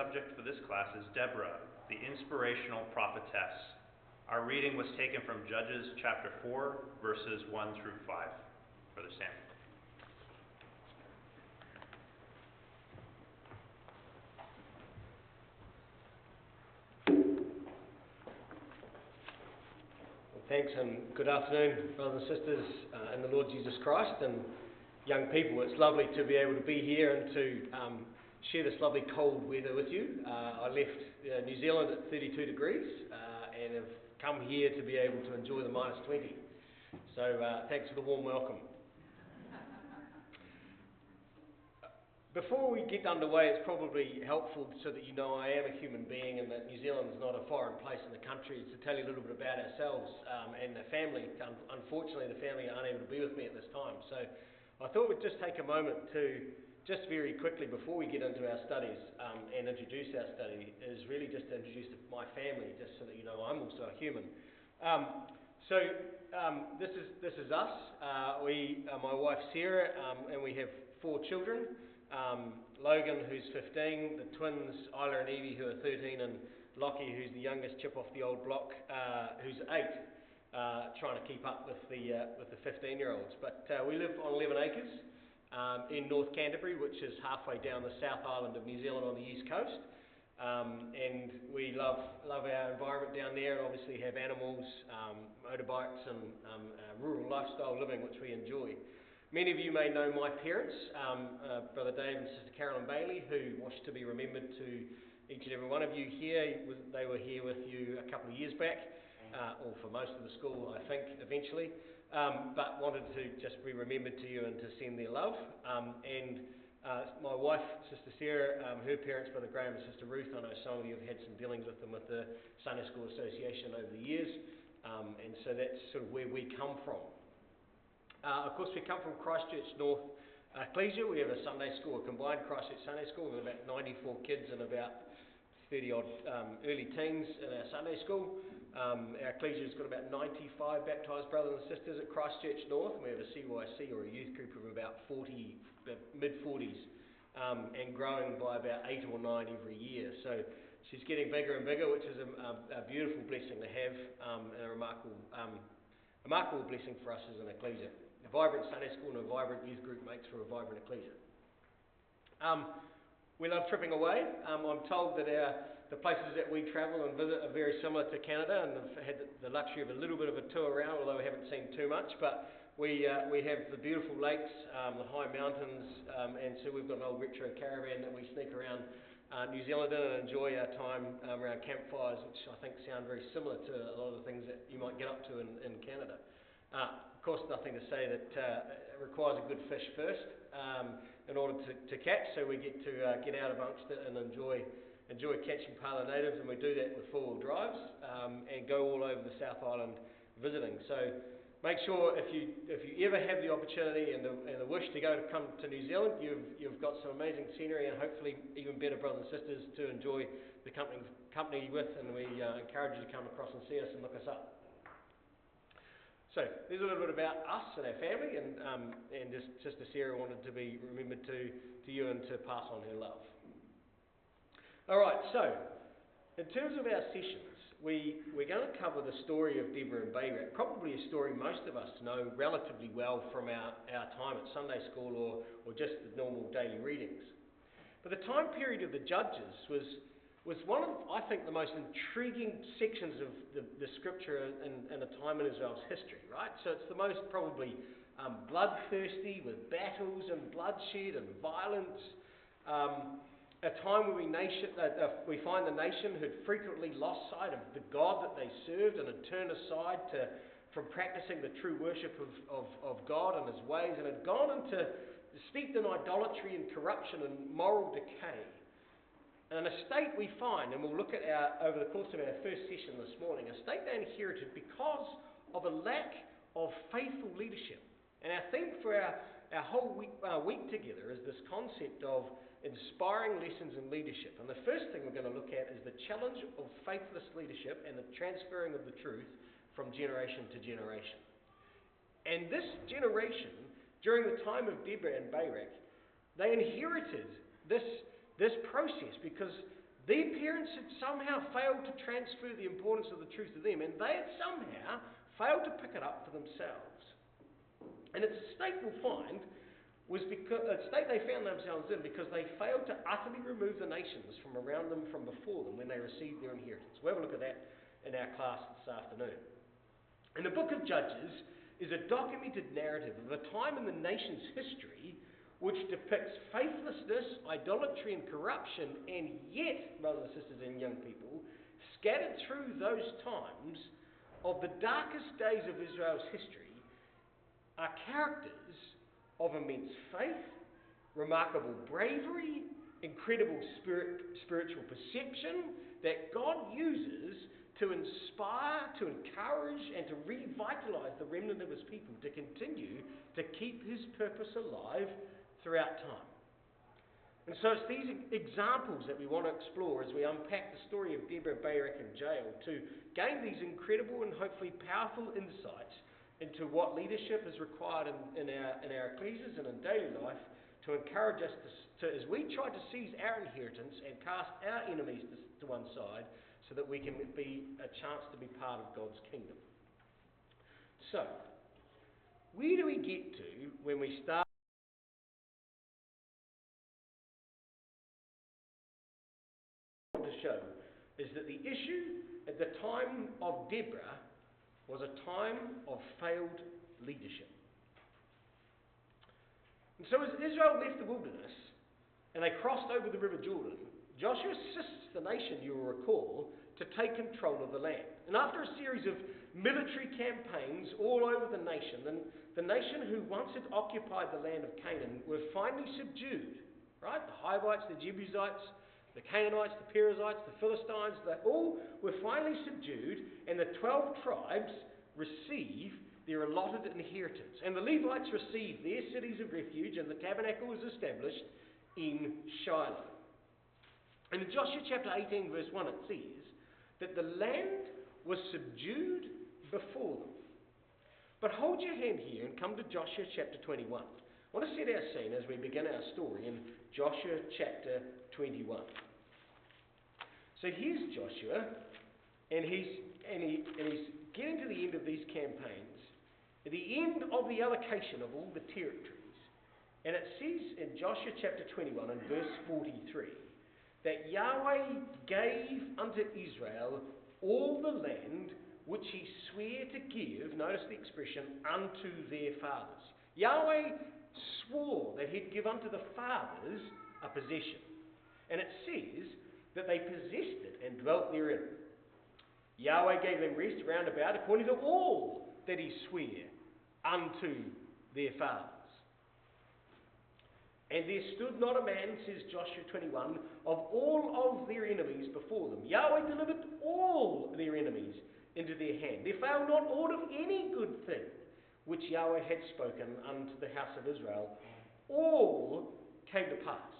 subject for this class is Deborah, the Inspirational Prophetess. Our reading was taken from Judges chapter 4, verses 1 through 5. Brother Sam. Thanks and good afternoon, brothers and sisters in the Lord Jesus Christ and young people. It's lovely to be able to be here and to share this lovely cold weather with you. I left New Zealand at 32 degrees and have come here to be able to enjoy the minus 20. So thanks for the warm welcome. Before we get underway, it's probably helpful so that you know I am a human being and that New Zealand is not a foreign place in the country, to tell you a little bit about ourselves and the family. Unfortunately, the family are unable to be with me at this time. So I thought we'd just take a moment to, just very quickly before we get into our studies and introduce our study, is really just to introduce my family, just so that you know I'm also a human. This is us. My wife Sarah, and we have 4 children. Logan, who's 15, the twins Isla and Evie, who are 13, and Lockie, who's the youngest chip off the old block, who's 8, trying to keep up with the 15-year-olds. But we live on 11 acres in North Canterbury, which is halfway down the South Island of New Zealand on the east coast, and we love our environment down there, and obviously have animals, motorbikes, and rural lifestyle living, which we enjoy. Many of you may know my parents, Brother Dave and Sister Carolyn Bailey, who wish to be remembered to each and every one of you here. They were here with you a couple of years back, or for most of the school, I think, eventually, but wanted to just be remembered to you and to send their love. My wife, Sister Sarah, her parents, Brother Graham and Sister Ruth, I know some of you have had some dealings with them with the Sunday School Association over the years, and so that's sort of where we come from. Of course, we come from Christchurch North Ecclesia. We have a Sunday school, a combined Christchurch Sunday School, with about 94 kids and about 30-odd early teens in our Sunday school. Our Ecclesia's got about 95 baptised brothers and sisters at Christchurch North. We have a CYC, or a youth group, of about 40, mid-40s, and growing by about 8 or 9 every year. So she's getting bigger and bigger, which is a beautiful blessing to have, and a remarkable blessing for us as an Ecclesia. A vibrant Sunday school and a vibrant youth group makes for a vibrant Ecclesia. We love tripping away. I'm told that the places that we travel and visit are very similar to Canada, and I've had the luxury of a little bit of a tour around, although we haven't seen too much. But we have the beautiful lakes, the high mountains, and so we've got an old retro caravan that we sneak around New Zealand in and enjoy our time around campfires, which I think sound very similar to a lot of the things that you might get up to in Canada. Of course, nothing to say that it requires a good fish first in order to catch, so we get to get out amongst it and enjoy catching Pala natives, and we do that with 4-wheel drives and go all over the South Island visiting. So make sure if you ever have the opportunity and the wish to come to New Zealand, you've got some amazing scenery and hopefully even better brothers and sisters to enjoy the company with, and we encourage you to come across and see us and look us up. So there's a little bit about us and our family, and just Sister Sarah wanted to be remembered to you and to pass on her love. All right, so in terms of our sessions, we're going to cover the story of Deborah and Barak, probably a story most of us know relatively well from our time at Sunday school or just the normal daily readings. But the time period of the Judges was one of, I think, the most intriguing sections of the scripture in a time in Israel's history, right? So it's the most probably bloodthirsty, with battles and bloodshed and violence. A time where we find the nation who'd frequently lost sight of the God that they served and had turned aside from practicing the true worship of God and His ways, and had gone into steeped in idolatry and corruption and moral decay. And a state we find, and we'll look at over the course of our first session this morning, a state they inherited because of a lack of faithful leadership. And our theme for our whole week together is this concept of inspiring lessons in leadership. And the first thing we're going to look at is the challenge of faithless leadership and the transferring of the truth from generation to generation. And this generation, during the time of Deborah and Barak, they inherited this process because Their parents had somehow failed to transfer the importance of the truth to them, and they had somehow failed to pick it up for themselves. And it's a state we'll find was because a state they found themselves in because they failed to utterly remove the nations from around them from before them when they received their inheritance. We'll have a look at that in our class this afternoon. And the book of Judges is a documented narrative of a time in the nation's history which depicts faithlessness, idolatry and corruption, and yet, brothers and sisters and young people, scattered through those times of the darkest days of Israel's history are characters of immense faith, remarkable bravery, incredible spiritual perception that God uses to inspire, to encourage, and to revitalize the remnant of his people to continue to keep his purpose alive throughout time. And so it's these examples that we want to explore as we unpack the story of Deborah, Barak, and Jael to gain these incredible and hopefully powerful insights into what leadership is required in our ecclesias and in daily life to encourage us to as we try to seize our inheritance and cast our enemies to one side so that we can be a chance to be part of God's kingdom. So, where do we get to when we start to show is that the issue at the time of Deborah was a time of failed leadership. And so as Israel left the wilderness and they crossed over the river Jordan, Joshua assists the nation, you will recall, to take control of the land. And after a series of military campaigns all over the nation, the nation who once had occupied the land of Canaan were finally subdued. Right? The Hivites, the Jebusites, the Canaanites, the Perizzites, the Philistines, they all were finally subdued, and the 12 tribes receive their allotted inheritance. And the Levites receive their cities of refuge, and the tabernacle was established in Shiloh. And in Joshua chapter 18, verse 1, it says that the land was subdued before them. But hold your hand here and come to Joshua chapter 21. I want to set our scene as we begin our story in Joshua chapter 21. So here's Joshua, and he's getting to the end of these campaigns, at the end of the allocation of all the territories. And it says in Joshua chapter 21 and verse 43 that Yahweh gave unto Israel all the land which he sware to give, notice the expression, unto their fathers. Yahweh swore that he'd give unto the fathers a possession. And it says that they possessed it and dwelt therein. Yahweh gave them rest round about according to all that he sware unto their fathers. And there stood not a man, says Joshua 21, of all of their enemies before them. Yahweh delivered all their enemies into their hand. There failed not aught of any good thing which Yahweh had spoken unto the house of Israel. All came to pass.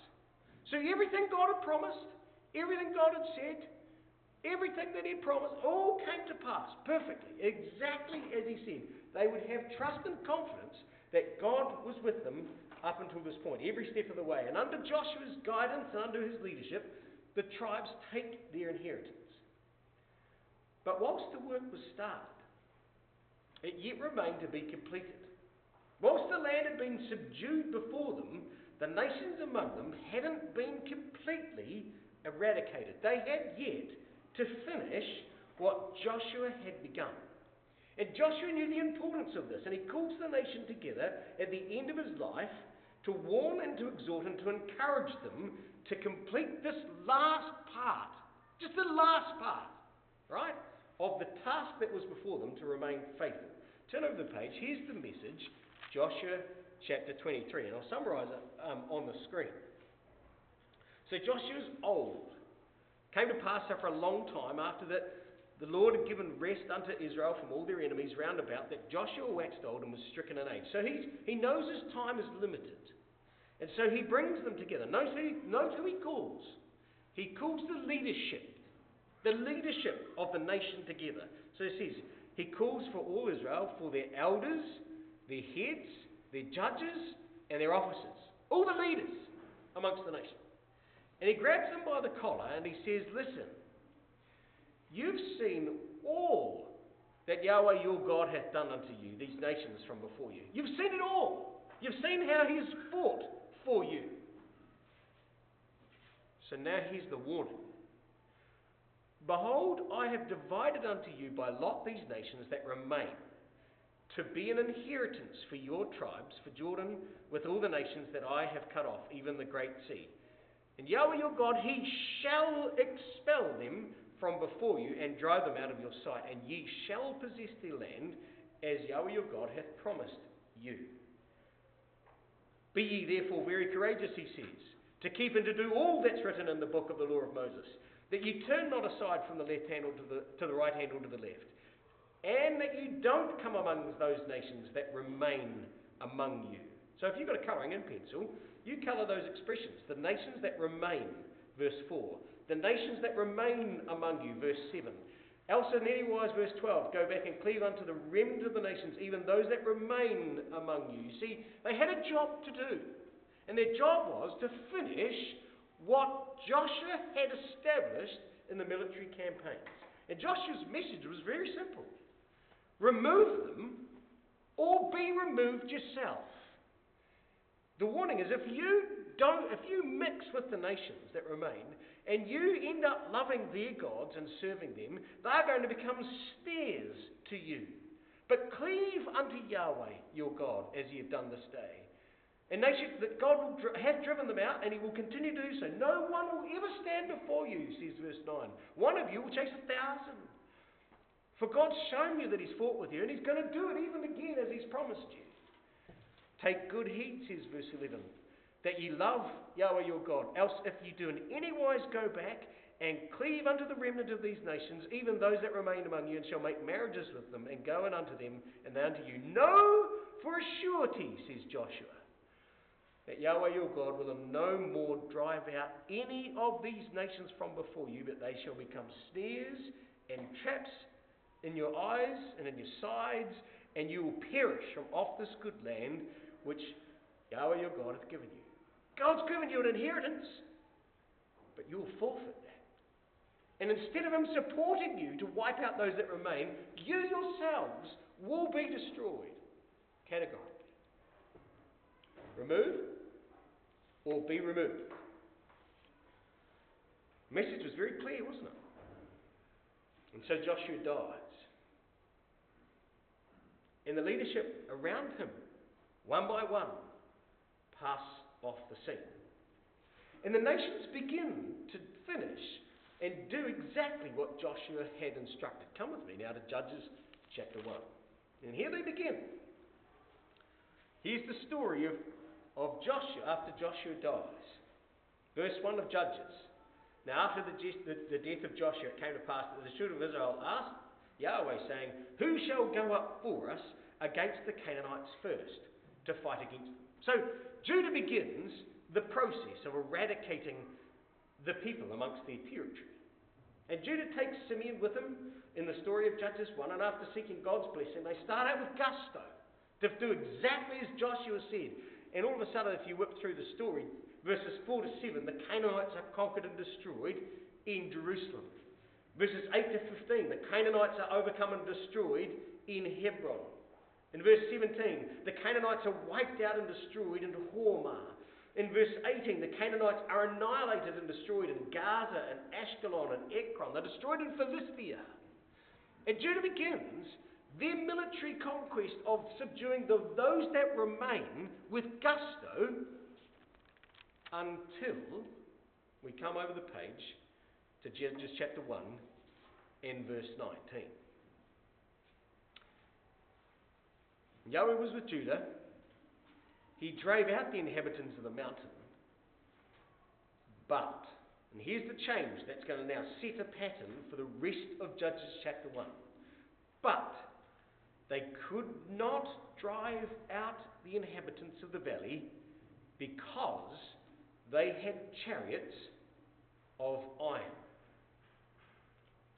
So everything God had promised, everything God had said, everything that he promised, all came to pass perfectly, exactly as he said. They would have trust and confidence that God was with them up until this point, every step of the way. And under Joshua's guidance and under his leadership, the tribes take their inheritance. But whilst the work was started, it yet remained to be completed. Whilst the land had been subdued before them, the nations among them hadn't been completely eradicated. They had yet to finish what Joshua had begun. And Joshua knew the importance of this, and he calls the nation together at the end of his life to warn and to exhort and to encourage them to complete this last part, just the last part, right, of the task that was before them to remain faithful. Turn over the page. Here's the message, Joshua chapter 23, and I'll summarise it on the screen. So Joshua's old. Came to pass after a long time after that the Lord had given rest unto Israel from all their enemies round about, that Joshua waxed old and was stricken in age. So he knows his time is limited. And so he brings them together. Note who he calls. He calls the leadership of the nation together. So he says, he calls for all Israel, for their elders, their heads, their judges, and their officers. All the leaders amongst the nation. And he grabs them by the collar and he says, listen, you've seen all that Yahweh your God hath done unto you, these nations from before you. You've seen it all. You've seen how he has fought for you. So now here's the warning. Behold, I have divided unto you by lot these nations that remain, to be an inheritance for your tribes, for Jordan, with all the nations that I have cut off, even the great sea. And Yahweh your God, he shall expel them from before you, and drive them out of your sight, and ye shall possess their land, as Yahweh your God hath promised you. Be ye therefore very courageous, he says, to keep and to do all that's written in the book of the law of Moses, that ye turn not aside from the left hand or to the right hand or to the left, and that you don't come among those nations that remain among you. So if you've got a colouring in pencil, you colour those expressions. The nations that remain, verse 4. The nations that remain among you, verse 7. Else and anywise, verse 12. Go back and cleave unto the remnant of the nations, even those that remain among you. You see, they had a job to do. And their job was to finish what Joshua had established in the military campaigns. And Joshua's message was very simple. Remove them, or be removed yourself. The warning is, if you mix with the nations that remain, and you end up loving their gods and serving them, they're going to become snares to you. But cleave unto Yahweh your God, as ye have done this day. And nation that God has driven them out, and he will continue to do so. No one will ever stand before you, says verse 9. One of you will chase 1,000. For God's shown you that he's fought with you, and he's going to do it even again as he's promised you. Take good heed, says verse 11, that ye love Yahweh your God. Else if ye do in any wise go back and cleave unto the remnant of these nations, even those that remain among you, and shall make marriages with them, and go in unto them, and they unto you. Know for a surety, says Joshua, that Yahweh your God will in no more drive out any of these nations from before you, but they shall become snares and traps in your eyes and in your sides, and you will perish from off this good land which Yahweh your God hath given you. God's given you an inheritance, but you will forfeit that. And instead of him supporting you to wipe out those that remain, you yourselves will be destroyed, categorically. Remove or be removed. The message was very clear, wasn't it? And so Joshua dies. And the leadership around him, one by one, pass off the scene. And the nations begin to finish and do exactly what Joshua had instructed. Come with me now to Judges chapter 1. And here they begin. Here's the story of Joshua after Joshua dies. Verse 1 of Judges. Now after the death of Joshua, it came to pass that the children of Israel asked Yahweh, saying, who shall go up for us against the Canaanites first to fight against them? So Judah begins the process of eradicating the people amongst their territory. And Judah takes Simeon with him in the story of Judges 1, and after seeking God's blessing, they start out with gusto to do exactly as Joshua said. And all of a sudden, if you whip through the story, verses 4 to 7, the Canaanites are conquered and destroyed in Jerusalem. Verses 8 to 15, the Canaanites are overcome and destroyed in Hebron. In verse 17, the Canaanites are wiped out and destroyed in Hormah. In verse 18, the Canaanites are annihilated and destroyed in Gaza and Ashkelon and Ekron. They're destroyed in Philistia. And Judah begins their military conquest of subduing those that remain with gusto until we come over the page to Judges chapter 1 and verse 19. Yahweh was with Judah. He drave out the inhabitants of the mountain. But, and here's the change that's going to now set a pattern for the rest of Judges chapter 1. But they could not drive out the inhabitants of the valley because they had chariots of iron.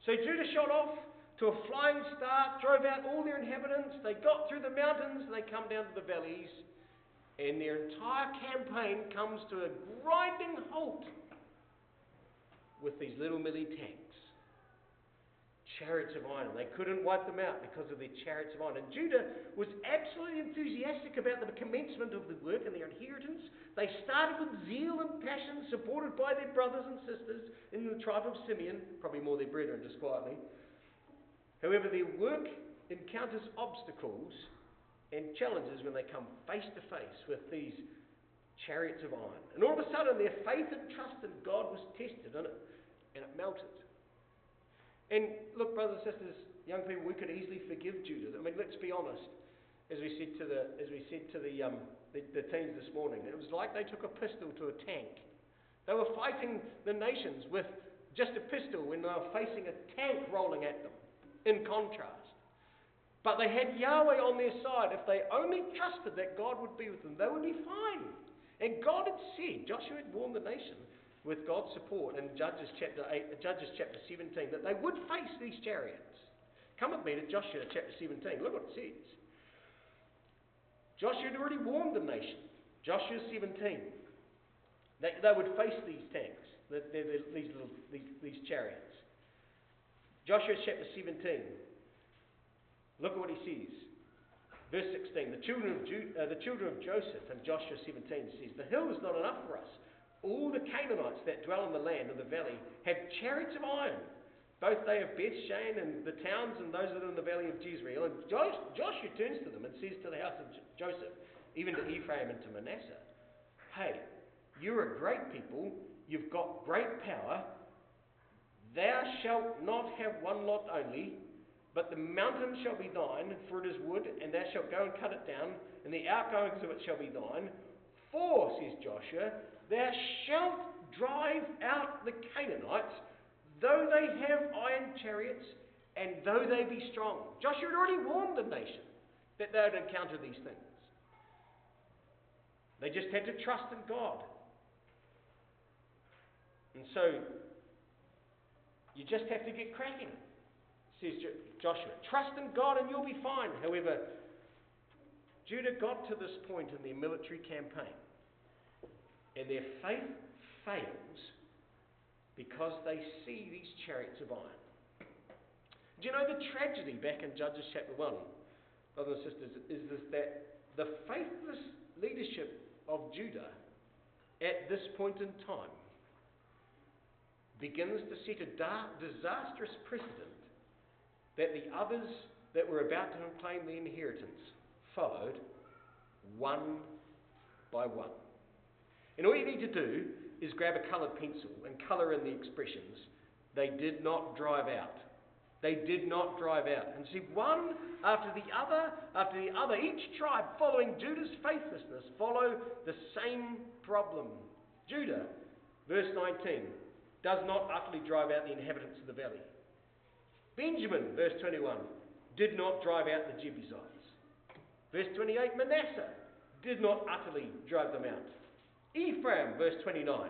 So Judah shot off to a flying start, drove out all their inhabitants. They got through the mountains, they come down to the valleys, and their entire campaign comes to a grinding halt with these little milli tanks. Chariots of iron. They couldn't wipe them out because of their chariots of iron. And Judah was absolutely enthusiastic about the commencement of the work and their inheritance. They started with zeal and passion, supported by their brothers and sisters in the tribe of Simeon, probably more their brethren, just quietly. However, their work encounters obstacles and challenges when they come face to face with these chariots of iron. And all of a sudden, their faith and trust in God was tested, and it melted. And look, brothers and sisters, young people, we could easily forgive Judah. I mean, let's be honest. As we said to the teens this morning, it was like they took a pistol to a tank. They were fighting the nations with just a pistol when they were facing a tank rolling at them. In contrast, but they had Yahweh on their side. If they only trusted that God would be with them, they would be fine. And God had said, Joshua had warned the nation, with God's support in Judges chapter 17, that they would face these chariots. Come with me to Joshua chapter 17. Look what it says. Joshua had already warned the nation. Joshua 17. They would face these tanks, these chariots. Joshua chapter 17. Look at what he says. Verse 16. The children of Joseph in Joshua 17 says, "The hill is not enough for us. All the Canaanites that dwell in the land of the valley have chariots of iron. Both they of Bethshan and the towns and those that are in the valley of Jezreel." And Joshua turns to them and says to the house of Joseph, even to Ephraim and to Manasseh, "Hey, you're a great people. You've got great power. Thou shalt not have one lot only, but the mountain shall be thine, for it is wood, and thou shalt go and cut it down, and the outgoings of it shall be thine. For, says Joshua, thou shalt drive out the Canaanites, though they have iron chariots, and though they be strong." Joshua had already warned the nation that they would encounter these things. They just had to trust in God. And so, you just have to get cracking, says Joshua. Trust in God and you'll be fine. However, Judah got to this point in their military campaign, and their faith fails because they see these chariots of iron. Do you know the tragedy back in Judges chapter 1, brothers and sisters, is that the faithless leadership of Judah at this point in time begins to set a disastrous precedent that the others that were about to claim the inheritance followed one by one. And all you need to do is grab a coloured pencil and colour in the expressions. They did not drive out. They did not drive out. And see, one after the other, each tribe following Judah's faithlessness follow the same problem. Judah, verse 19, does not utterly drive out the inhabitants of the valley. Benjamin, verse 21, did not drive out the Jebusites. Verse 28, Manasseh did not utterly drive them out. Ephraim, verse 29,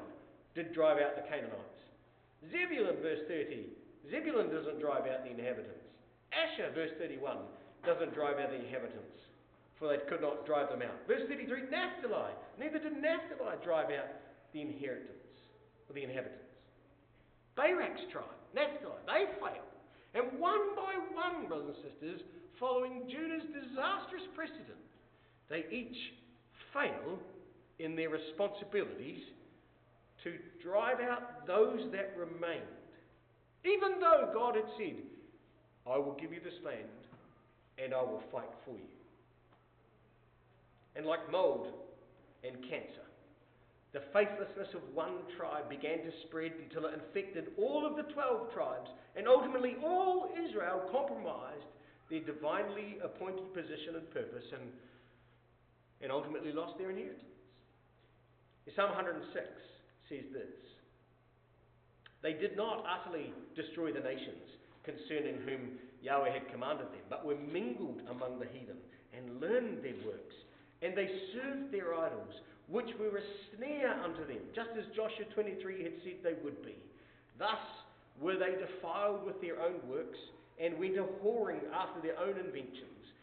did drive out the Canaanites. Zebulun, verse 30, Zebulun doesn't drive out the inhabitants. Asher, verse 31, doesn't drive out the inhabitants, for they could not drive them out. Verse 33, Naphtali, neither did Naphtali drive out the inheritance, or the inhabitants. Barak's tribe, Naphtali, they failed. And one by one, brothers and sisters, following Judah's disastrous precedent, they each fail in their responsibilities to drive out those that remained. Even though God had said, "I will give you this land and I will fight for you." And like mold and cancer, the faithlessness of one tribe began to spread until it infected all of the 12 tribes, and ultimately all Israel compromised their divinely appointed position and purpose and ultimately lost their inheritance. Psalm 106 says this: "They did not utterly destroy the nations concerning whom Yahweh had commanded them, but were mingled among the heathen and learned their works. And they served their idols, which were a snare unto them, just as Joshua 23 had said they would be. Thus were they defiled with their own works, and went a-whoring after their own inventions.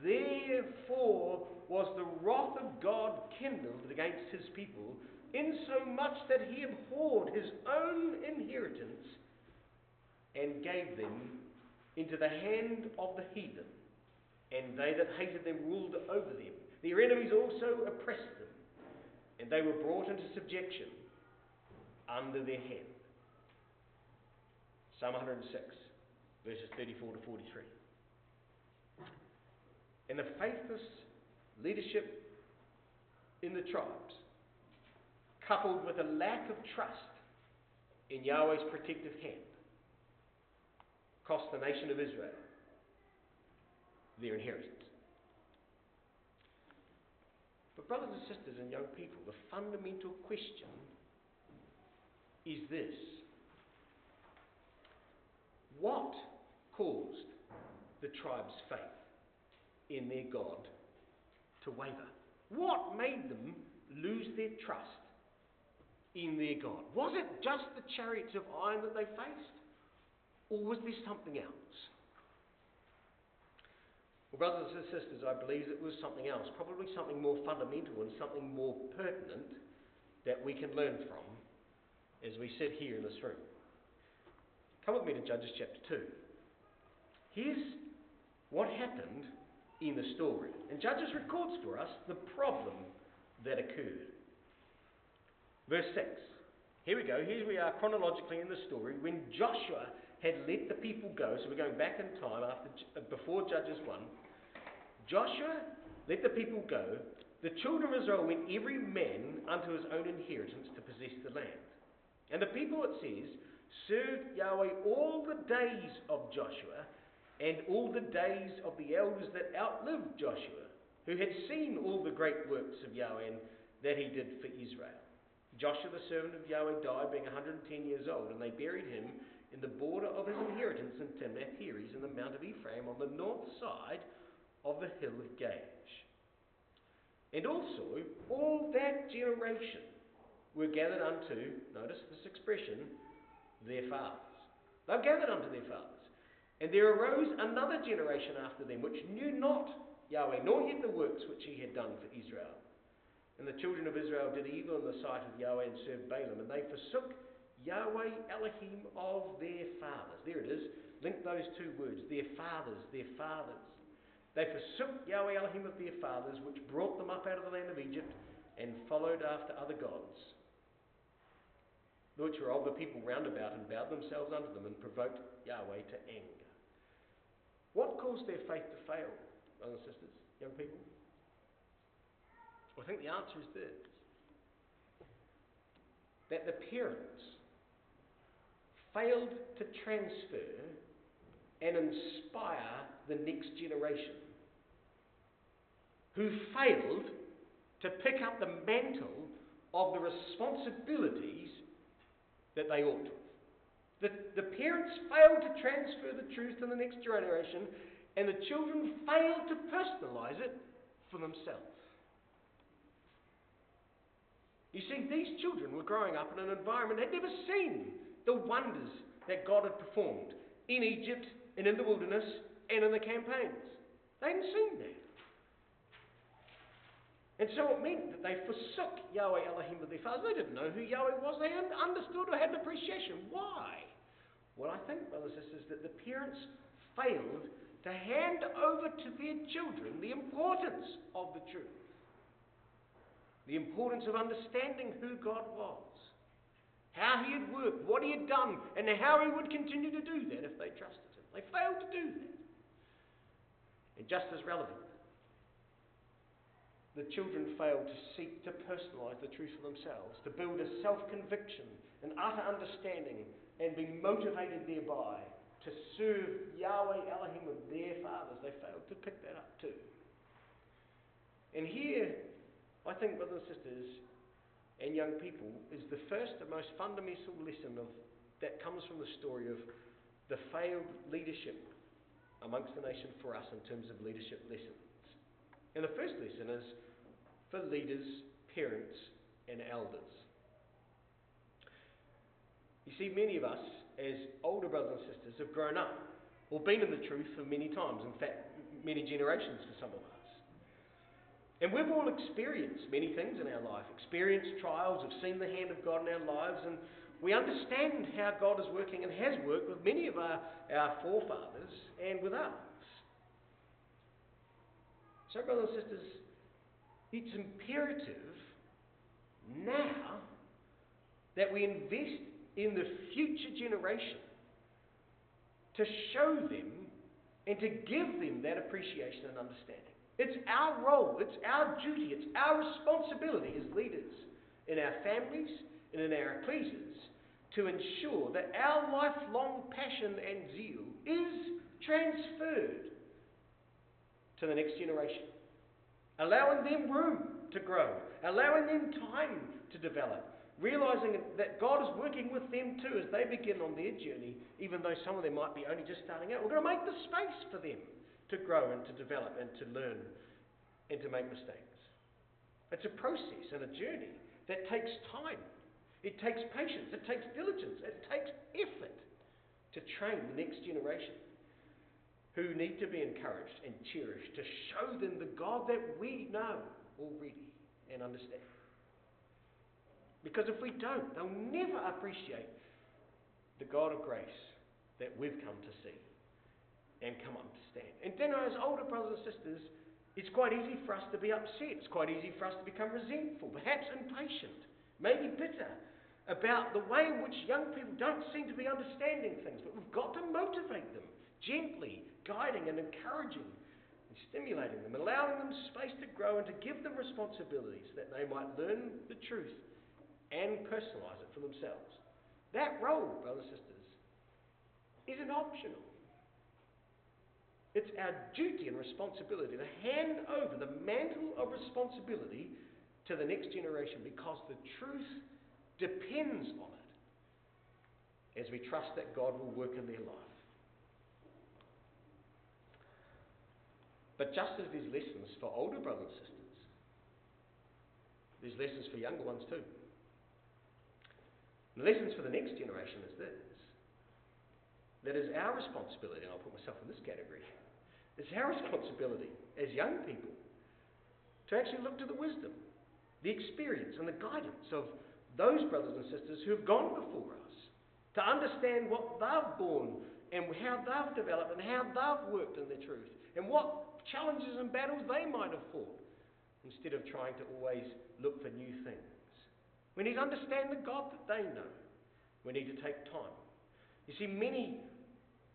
Therefore was the wrath of God kindled against his people, insomuch that he abhorred his own inheritance and gave them into the hand of the heathen, and they that hated them ruled over them. Their enemies also oppressed them, and they were brought into subjection under their hand. Psalm 106, verses 34 to 43. And the faithless leadership in the tribes, coupled with a lack of trust in Yahweh's protective hand, cost the nation of Israel their inheritance. But brothers and sisters and young people, the fundamental question is this: what caused the tribe's faith in their God to waver? What made them lose their trust in their God? Was it just the chariots of iron that they faced? Or was there something else? Well, brothers and sisters, I believe it was something else, probably something more fundamental and something more pertinent that we can learn from as we sit here in this room. Come with me to Judges chapter 2. Here's what happened in the story. And Judges records for us the problem that occurred. Verse 6. Here we go. Here we are chronologically in the story when Joshua had let the people go. So we're going back in time before Judges 1. Joshua let the people go. The children of Israel went every man unto his own inheritance to possess the land. And the people, it says, served Yahweh all the days of Joshua and all the days of the elders that outlived Joshua, who had seen all the great works of Yahweh that he did for Israel. Joshua the servant of Yahweh died being 110 years old, and they buried him in the border of his inheritance in Timnath-Heres in the Mount of Ephraim on the north side of the hill of Gaash. And also all that generation were gathered unto, notice this expression, their fathers. They were gathered unto their fathers. And there arose another generation after them, which knew not Yahweh, nor yet the works which he had done for Israel. And the children of Israel did evil in the sight of Yahweh and served Balaam, and they forsook Yahweh Elohim of their fathers. There it is. Link those two words. Their fathers, their fathers. They forsook Yahweh Elohim of their fathers, which brought them up out of the land of Egypt, and followed after other gods, which were of the people round about, and bowed themselves unto them, and provoked Yahweh to anger. What caused their faith to fail, brothers and sisters, young people? Well, I think the answer is this: that the parents failed to transfer and inspire the next generation, who failed to pick up the mantle of the responsibilities that they ought to. The parents failed to transfer the truth to the next generation, and the children failed to personalize it for themselves. You see, these children were growing up in an environment they'd never seen the wonders that God had performed in Egypt and in the wilderness and in the campaigns. They hadn't seen that. And so it meant that they forsook Yahweh Elohim of their fathers. They didn't know who Yahweh was. They hadn't understood or had an appreciation. Why? Well, I think, brothers and sisters, that the parents failed to hand over to their children the importance of the truth. The importance of understanding who God was, how he had worked, what he had done, and how he would continue to do that if they trusted him. They failed to do that. And just as relevant, the children failed to seek to personalize the truth for themselves, to build a self-conviction, an utter understanding, and be motivated thereby to serve Yahweh Elohim of their fathers. They failed to pick that up too. And here, I think, brothers and sisters and young people, is the first and most fundamental lesson that comes from the story of the failed leadership amongst the nation for us in terms of leadership lessons. And the first lesson is for leaders, parents, and elders. You see, many of us, as older brothers and sisters, have grown up or been in the truth for many times, in fact, many generations for some of us. And we've all experienced many things in our life, experienced trials, have seen the hand of God in our lives, and we understand how God is working and has worked with many of our forefathers and with us. So, brothers and sisters, it's imperative now that we invest in the future generation to show them and to give them that appreciation and understanding. It's our role, it's our duty, it's our responsibility as leaders in our families and in our ecclesias to ensure that our lifelong passion and zeal is transferred to the next generation, allowing them room to grow, allowing them time to develop, realising that God is working with them too as they begin on their journey, even though some of them might be only just starting out. We're going to make the space for them to grow and to develop and to learn and to make mistakes. It's a process and a journey that takes time. It takes patience. It takes diligence. It takes effort to train the next generation who need to be encouraged and cherished, to show them the God that we know already and understand. Because if we don't, they'll never appreciate the God of grace that we've come to see and come to understand. And then as older brothers and sisters, it's quite easy for us to be upset. It's quite easy for us to become resentful, perhaps impatient, maybe bitter about the way in which young people don't seem to be understanding things. But we've got to motivate them, gently guiding and encouraging and stimulating them, allowing them space to grow and to give them responsibilities that they might learn the truth and personalise it for themselves. That role, brothers and sisters, isn't optional. It's our duty and responsibility to hand over the mantle of responsibility to the next generation, because the truth depends on it as we trust that God will work in their life. But just as there's lessons for older brothers and sisters, there's lessons for younger ones too. The lessons for the next generation is this: that is our responsibility, and I'll put myself in this category, it's our responsibility as young people to actually look to the wisdom, the experience and the guidance of those brothers and sisters who have gone before us, to understand what they've borne and how they've developed and how they've worked in the truth and what challenges and battles they might have fought, instead of trying to always look for new things. We need to understand the God that they know. We need to take time. You see, many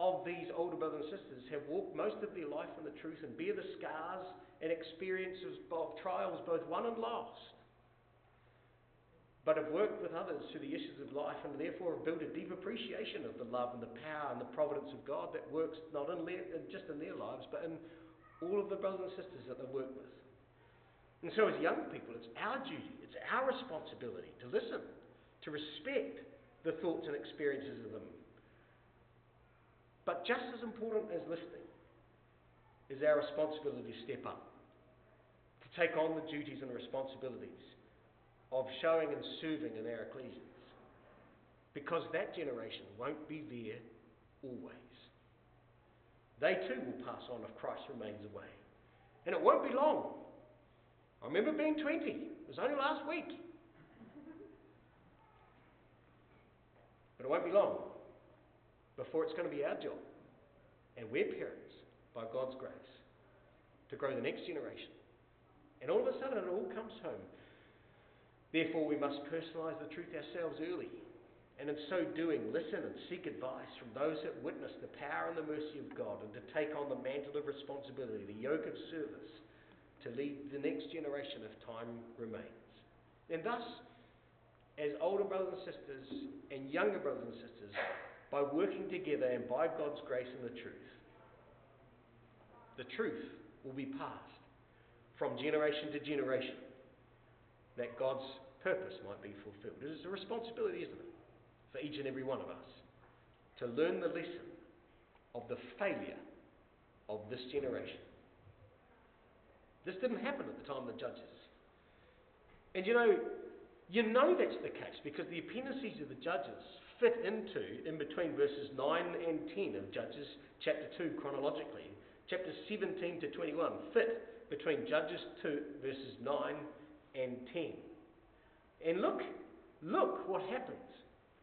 of these older brothers and sisters have walked most of their life in the truth and bear the scars and experiences of trials, both won and lost, but have worked with others through the issues of life, and therefore have built a deep appreciation of the love and the power and the providence of God that works not just in their lives, but in all of the brothers and sisters that they work with. And so as young people, it's our duty, it's our responsibility to listen, to respect the thoughts and experiences of them. But just as important as listening is our responsibility to step up, to take on the duties and responsibilities of showing and serving in our ecclesias, because that generation won't be there always. They too will pass on if Christ remains away. And it won't be long. I remember being 20. It was only last week. But it won't be long before it's going to be our job, and we're parents, by God's grace, to grow the next generation. And all of a sudden it all comes home. Therefore we must personalise the truth ourselves early, and in so doing listen and seek advice from those that witness the power and the mercy of God, and to take on the mantle of responsibility, the yoke of service, to lead the next generation if time remains. And thus, as older brothers and sisters and younger brothers and sisters, by working together and by God's grace and the truth will be passed from generation to generation, that God's purpose might be fulfilled. It is a responsibility, isn't it, for each and every one of us to learn the lesson of the failure of this generation. This didn't happen at the time of the Judges. And you know that's the case because the appendices of the Judges fit in between verses 9 and 10 of Judges chapter 2 chronologically. Chapters 17 to 21 fit between Judges 2 verses 9 and 10. And look what happens.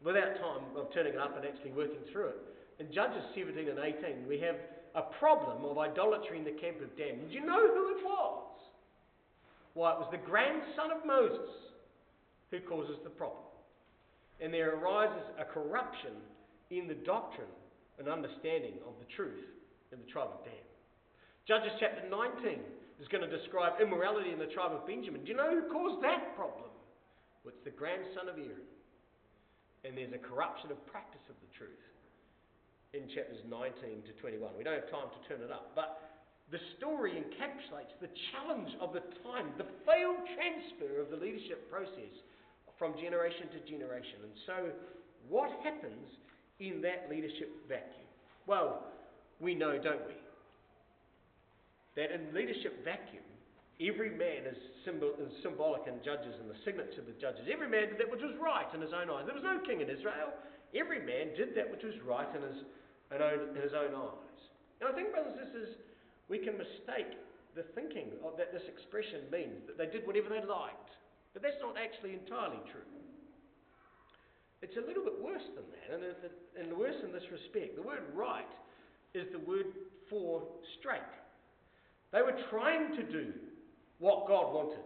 Without time of turning it up and actually working through it. In Judges 17 and 18, we have a problem of idolatry in the camp of Dan. Do you know who it was? Why, it was the grandson of Moses who causes the problem. And there arises a corruption in the doctrine and understanding of the truth in the tribe of Dan. Judges chapter 19 is going to describe immorality in the tribe of Benjamin. Do you know who caused that problem? Well, it's the grandson of Aaron. And there's a corruption of practice of the truth in chapters 19 to 21. We don't have time to turn it up, but the story encapsulates the challenge of the time, the failed transfer of the leadership process from generation to generation. And so, what happens in that leadership vacuum? Well, we know, don't we, that in leadership vacuum, every man is symbolic in Judges, and the signets of the Judges. Every man did that which was right in his own eyes. There was no king in Israel. Every man did that which was right in his own eyes. And I think, brothers and sisters, we can mistake the thinking that this expression means, that they did whatever they liked. But that's not actually entirely true. It's a little bit worse than that, and worse in this respect. The word right is the word for straight. They were trying to do what God wanted,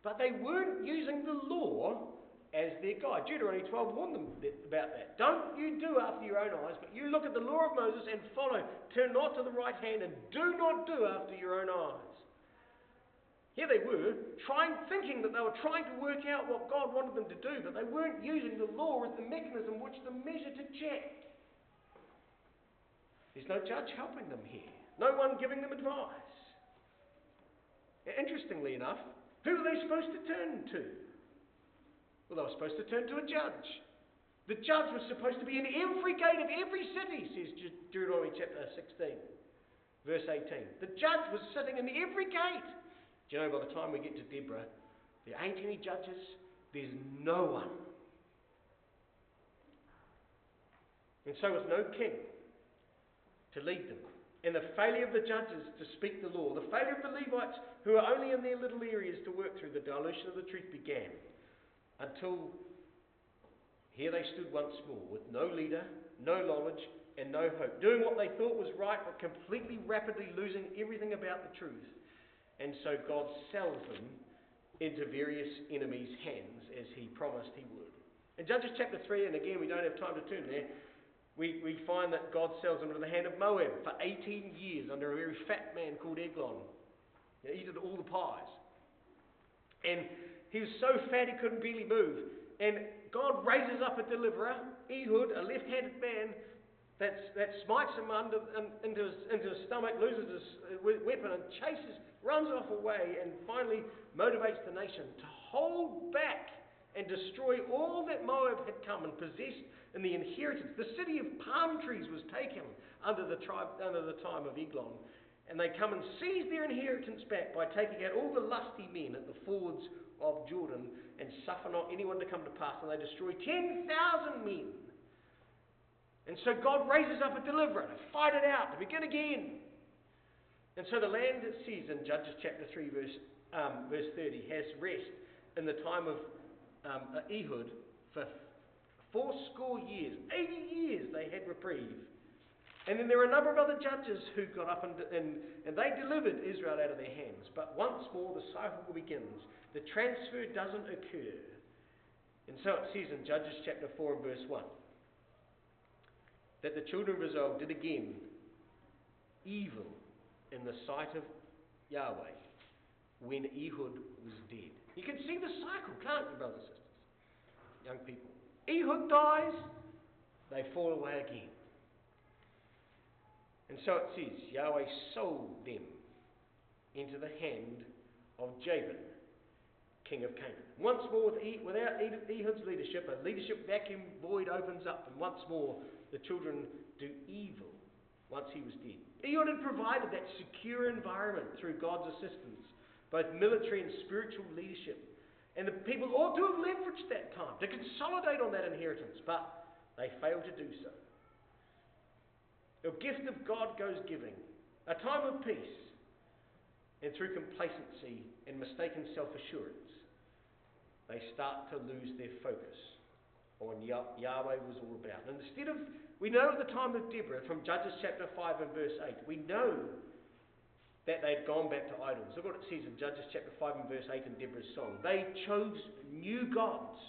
but they weren't using the law as their guide. Deuteronomy 12 warned them about that. Don't you do after your own eyes, but you look at the law of Moses and follow. Turn not to the right hand and do not do after your own eyes. Here they were, thinking that they were trying to work out what God wanted them to do, but they weren't using the law as the mechanism which the measure to check. There's no judge helping them here. No one giving them advice. Interestingly enough, who were they supposed to turn to? Well, they were supposed to turn to a judge. The judge was supposed to be in every gate of every city, says Deuteronomy chapter 16, verse 18. The judge was sitting in every gate. Do you know, by the time we get to Deborah, there ain't any judges, there's no one. And so was no king to lead them. And the failure of the judges to speak the law, the failure of the Levites, who are only in their little areas to work through, the dilution of the truth began. Until here they stood once more, with no leader, no knowledge, and no hope. Doing what they thought was right, but completely, rapidly losing everything about the truth. And so God sells them into various enemies' hands, as he promised he would. In Judges chapter 3, and again we don't have time to turn there, we find that God sells them into the hand of Moab for 18 years under a very fat man called Eglon. He did all the pies. And he was so fat he couldn't barely move. And God raises up a deliverer, Ehud, a left-handed man, that smites him into his stomach, loses his weapon and runs off away, and finally motivates the nation to hold back and destroy all that Moab had come and possessed in the inheritance. The city of palm trees was taken under the time of Eglon, and they come and seize their inheritance back by taking out all the lusty men at the fords of Jordan and suffer not anyone to come to pass, and they destroy 10,000 men. And so God raises up a deliverer to fight it out, to begin again. And so the land, it says in Judges chapter 3 verse 30, has rest in the time of Ehud for 80 years. 80 years they had reprieve. And then there were a number of other judges who got up and they delivered Israel out of their hands. But once more the cycle begins. The transfer doesn't occur. And so it says in Judges chapter 4 and verse 1 that the children of Israel did again evil in the sight of Yahweh when Ehud was dead. You can see the cycle, can't you, brothers and sisters? Young people. Ehud dies, they fall away again. And so it says, Yahweh sold them into the hand of Jabin, king of Canaan. Once more, without Ehud's leadership, a leadership vacuum void opens up, and once more the children do evil once he was dead. Ehud had provided that secure environment through God's assistance, both military and spiritual leadership. And the people ought to have leveraged that time to consolidate on that inheritance, but they failed to do so. The gift of God goes giving, a time of peace. And through complacency and mistaken self-assurance, they start to lose their focus on Yahweh was all about. And instead of, we know at the time of Deborah, from Judges chapter 5 and verse 8, we know that they'd gone back to idols. Look what it says in Judges chapter 5 and verse 8 in Deborah's song. They chose new gods.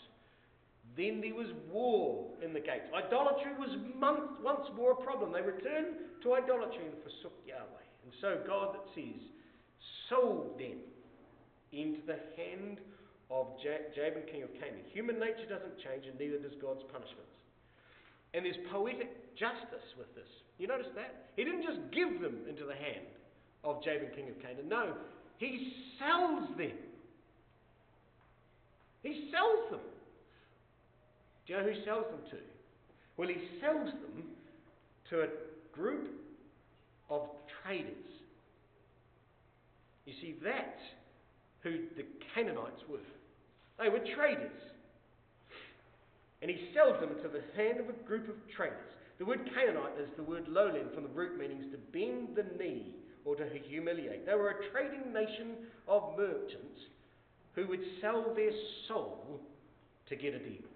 Then there was war in the gates. Idolatry was once more a problem. They returned to idolatry and forsook Yahweh. And so God, it says, sold them into the hand of Jabin, king of Canaan. Human nature doesn't change, and neither does God's punishments. And there's poetic justice with this. You notice that? He didn't just give them into the hand of Jabin, king of Canaan. No, he sells them. He sells them. Do you know who sells them to? Well, he sells them to a group of traders. You see, that's who the Canaanites were. They were traders. And he sells them to the hand of a group of traders. The word Canaanite is the word lowland, from the root meanings to bend the knee or to humiliate. They were a trading nation of merchants who would sell their soul to get a deal.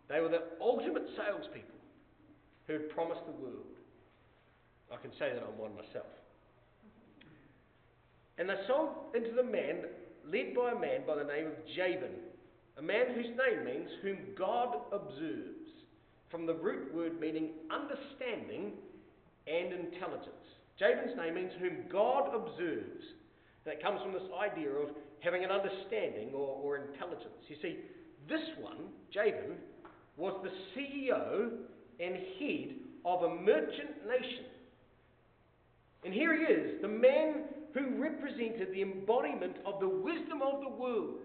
They were the ultimate salespeople who had promised the world. I can say that I'm one myself. And they sold into the man, led by a man by the name of Jabin, a man whose name means whom God observes, from the root word meaning understanding and intelligence. Jabin's name means whom God observes. And it comes from this idea of having an understanding or intelligence. You see, this one, Jabin, was the CEO and head of a merchant nation. And here he is, the man who represented the embodiment of the wisdom of the world.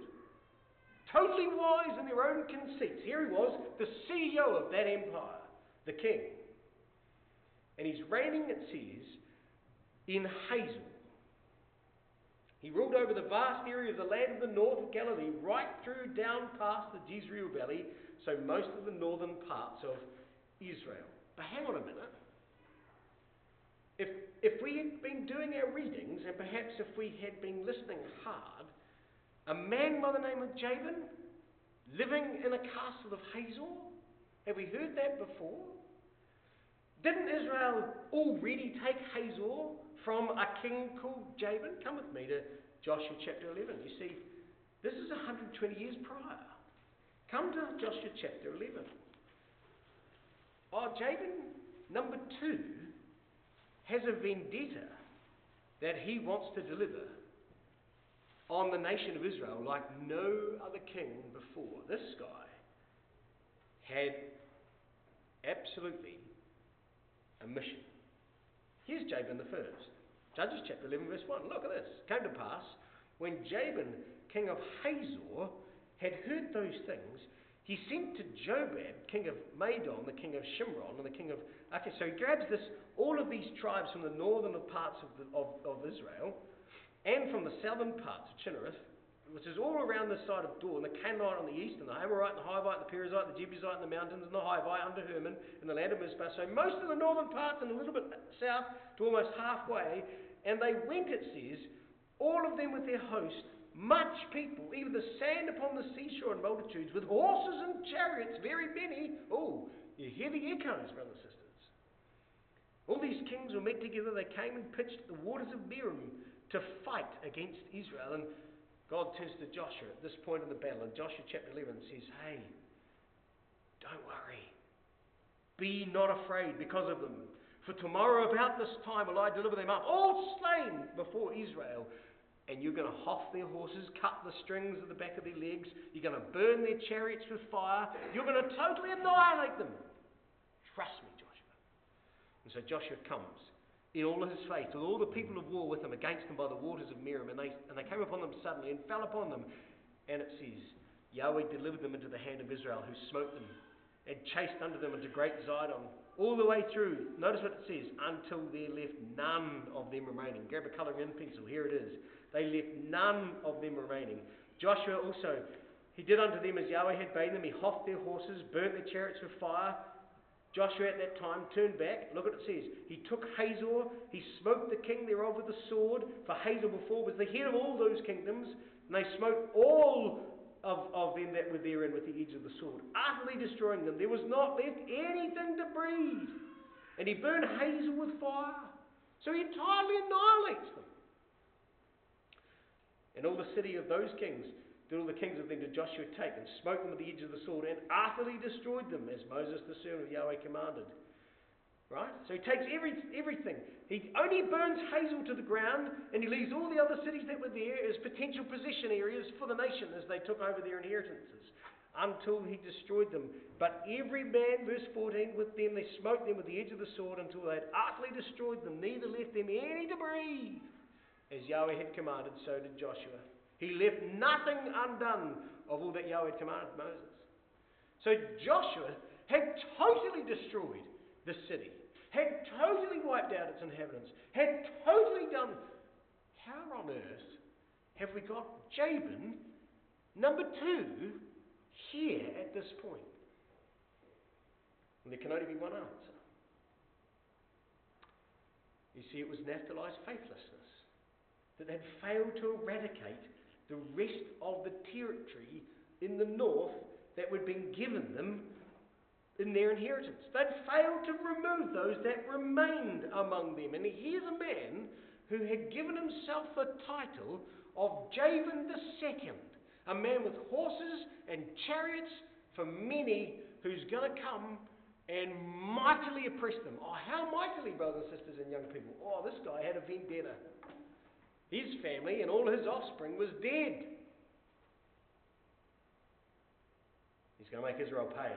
Totally wise in their own conceits. Here he was, the CEO of that empire, the king. And he's reigning, it says, in Hazor. He ruled over the vast area of the land of the north of Galilee, right through down past the Jezreel Valley, so most of the northern parts of Israel. But hang on a minute. If we had been doing our readings, and perhaps if we had been listening hard, a man by the name of Jabin, living in a castle of Hazor, have we heard that before? Didn't Israel already take Hazor from a king called Jabin? Come with me to Joshua chapter 11. You see, this is 120 years prior. Come to Joshua chapter 11. Jabin, number 2, has a vendetta that he wants to deliver on the nation of Israel like no other king before. This guy had absolutely a mission. Here's Jabin the first. Judges chapter 11 verse 1. Look at this. It came to pass, when Jabin, king of Hazor, had heard those things, he sent to Jobab, king of Madon, the king of Shimron, and the king of... Okay, so he grabs all of these tribes from the northern parts of Israel, and from the southern parts of Chinnereth, which is all around this side of Dor, and the Canaanite on the east, and the Amorite, and the Hivite, the Perizzite, the Jebusite in the mountains, and the Hivite under Hermon, in the land of Mizpah. So most of the northern parts and a little bit south to almost halfway, and they went, it says, all of them with their host, much people, even the sand upon the seashore in multitudes, with horses and chariots, very many. Oh, you hear the echoes, brothers and sisters. All these kings were met together. They came and pitched at the waters of Merom to fight against Israel. And God turns to Joshua at this point in the battle. And Joshua chapter 11 says, hey, don't worry. Be not afraid because of them. For tomorrow about this time will I deliver them up, all slain before Israel. And you're going to hough their horses, cut the strings at the back of their legs. You're going to burn their chariots with fire. You're going to totally annihilate them. Trust me, Joshua. And so Joshua comes in all his faith, with all the people of war with him, against them by the waters of Merom. And they came upon them suddenly and fell upon them. And it says, Yahweh delivered them into the hand of Israel, who smote them and chased under them into great Zidon, all the way through. Notice what it says, until there left none of them remaining. Grab a colouring in pencil. Here it is. They left none of them remaining. Joshua also, he did unto them as Yahweh had bade them. He houghed their horses, burnt their chariots with fire. Joshua at that time turned back. Look what it says. He took Hazor. He smote the king thereof with the sword. For Hazor before was the head of all those kingdoms. And they smote all of them that were therein with the edge of the sword, utterly destroying them. There was not left anything to breathe. And he burned Hazor with fire. So he entirely annihilates them. And all the city of those kings did all the kings of them did Joshua take, and smote them with the edge of the sword, and utterly destroyed them, as Moses the servant of Yahweh commanded. Right? So he takes everything. He only burns Hazor to the ground, and he leaves all the other cities that were there as potential possession areas for the nation as they took over their inheritances, until he destroyed them. But every man, verse 14, with them they smote them with the edge of the sword until they had utterly destroyed them, neither left them any to breathe. As Yahweh had commanded, so did Joshua. He left nothing undone of all that Yahweh had commanded Moses. So Joshua had totally destroyed the city, had totally wiped out its inhabitants, had totally done. How on earth have we got Jabin, number 2, here at this point? And there can only be one answer. You see, it was Naphtali's faithlessness that had failed to eradicate the rest of the territory in the north that had been given them in their inheritance. They'd failed to remove those that remained among them. And here's a man who had given himself the title of Jabin II, a man with horses and chariots for many, who's going to come and mightily oppress them. Oh, how mightily, brothers and sisters and young people. Oh, this guy had a vendetta. His family and all his offspring was dead. He's going to make Israel pay.